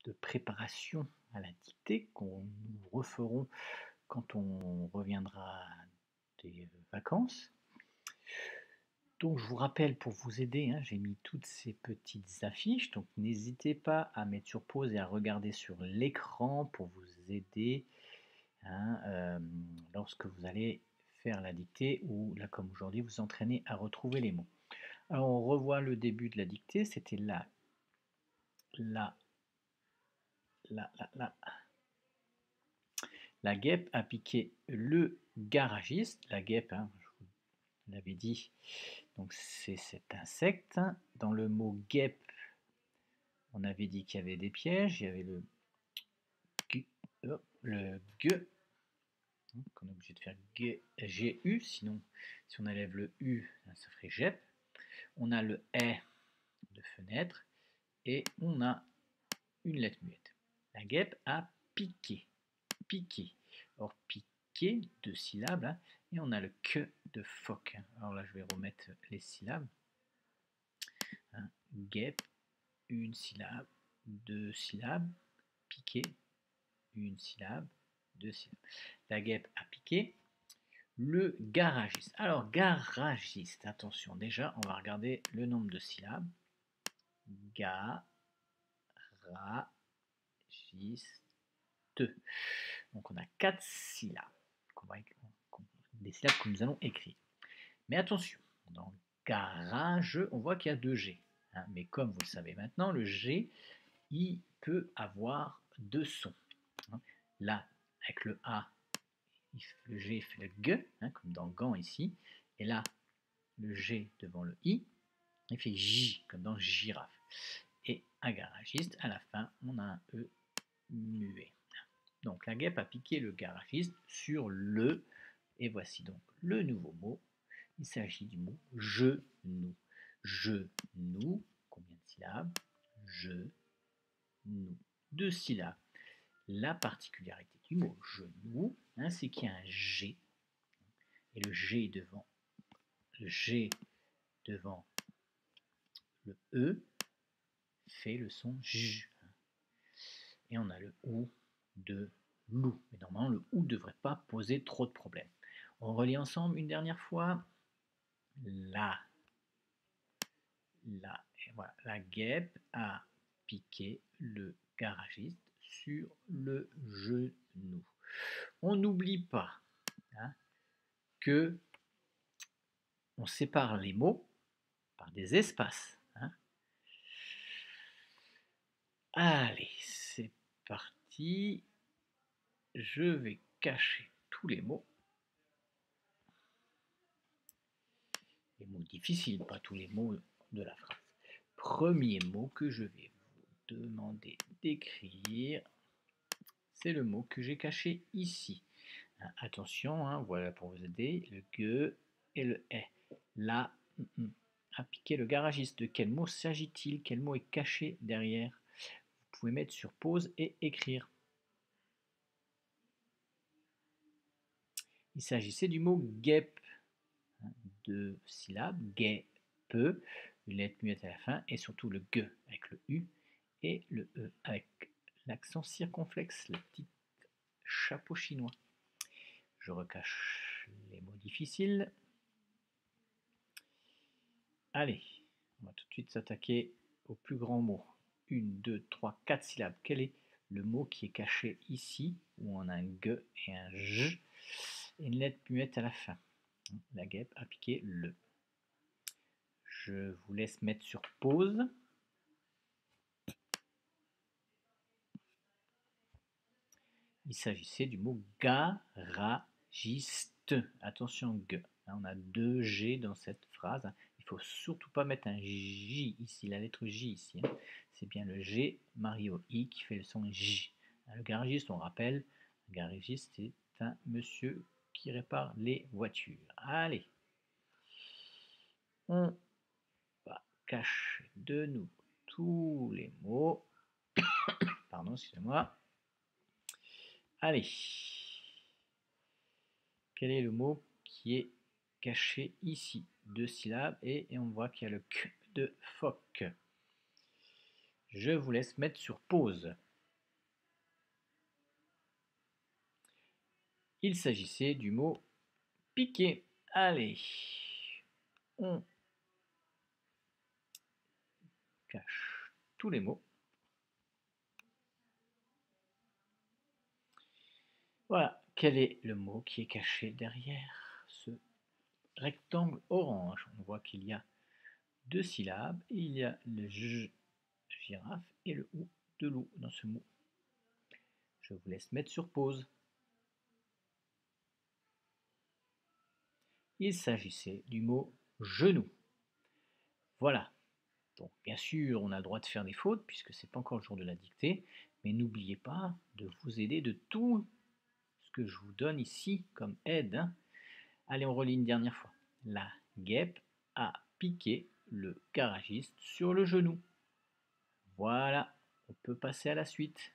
de préparation à la dictée qu'on nous referons quand on reviendra des vacances. Donc je vous rappelle pour vous aider, j'ai mis toutes ces petites affiches, donc n'hésitez pas à mettre sur pause et à regarder sur l'écran pour vous aider lorsque vous allez faire la dictée ou là comme aujourd'hui vous entraînez à retrouver les mots. Alors on revoit le début de la dictée, c'était la guêpe a piqué le garagiste. La guêpe, je vous l'avais dit, donc c'est cet insecte. Dans le mot guêpe, on avait dit qu'il y avait des pièges. Il y avait le gueux, qu'on est obligé de faire GU, sinon si on enlève le U, ça ferait GEP. On a le E de fenêtre et on a une lettre muette. La guêpe a piqué. Piqué. Or, piqué, 2 syllabes, et on a le que de phoque. Alors là, je vais remettre les syllabes. Guêpe, une syllabe, 2 syllabes, piqué, une syllabe, 2 syllabes. La guêpe a piqué. Le garagiste. Alors, garagiste, attention, déjà, on va regarder le nombre de syllabes. Garagiste. Donc, on a 4 syllabes. Des syllabes que nous allons écrire. Mais attention, dans garage, on voit qu'il y a 2 G. Mais comme vous le savez maintenant, le G, il peut avoir 2 sons. Là, avec le A, le G fait le G, comme dans gant ici. Et là, le G devant le I, il fait J, comme dans girafe. Et un garagiste, à la fin, on a un E muet. Donc la guêpe a piqué le garagiste sur le, et voici donc le nouveau mot. Il s'agit du mot genou. Genou, combien de syllabes? Genou. 2 syllabes. La particularité du mot genou, c'est qu'il y a un G. Et le G devant le E fait le son J. Et on a le OU de loup. Mais normalement, le OU ne devrait pas poser trop de problèmes. On relit ensemble une dernière fois. La guêpe a piqué le garagiste sur le genou. On n'oublie pas que on sépare les mots par des espaces. Allez, c'est parti. Je vais cacher tous les mots. Les mots difficiles, pas tous les mots de la phrase. Premier mot que je vais vous demander d'écrire, c'est le mot que j'ai caché ici. Attention, voilà pour vous aider, le GUE et le E. Là, a piqué le garagiste. De quel mot s'agit-il? Quel mot est caché derrière? Vous pouvez mettre sur pause et écrire. Il s'agissait du mot guêpe. 2 syllabes, guêpe, une lettre muette à la fin, et surtout le G avec le U et le E avec l'accent circonflexe, le petit chapeau chinois. Je recache les mots difficiles. Allez, on va tout de suite s'attaquer au plus grand mot. 1, 2, 3, 4 syllabes. Quel est le mot qui est caché ici, où on a un G et un J, et une lettre muette à la fin? La guêpe a piqué le. Je vous laisse mettre sur pause. Il s'agissait du mot garagiste. Attention, G. On a 2 G dans cette phrase. Il ne faut surtout pas mettre un J ici, la lettre J ici. C'est bien le G, Mario I, qui fait le son J. Le garagiste, on rappelle, un garagiste, c'est un monsieur qui répare les voitures. Allez, on va cacher de nouveau tous les mots. Pardon, excusez-moi. Allez, quel est le mot qui est caché ici? 2 syllabes et on voit qu'il y a le Q de phoque. Je vous laisse mettre sur pause. Il s'agissait du mot piquer. Allez, on cache tous les mots. Voilà, quel est le mot qui est caché derrière ce rectangle orange? On voit qu'il y a deux syllabes et il y a le j de girafe et le ou de loup dans ce mot. Je vous laisse mettre sur pause. Il s'agissait du mot genou. Voilà. Donc bien sûr, on a le droit de faire des fautes puisque c'est pas encore le jour de la dictée, mais n'oubliez pas de vous aider de tout ce que je vous donne ici comme aide, hein. Allez, on relit une dernière fois. La guêpe a piqué le garagiste sur le genou. Voilà, on peut passer à la suite.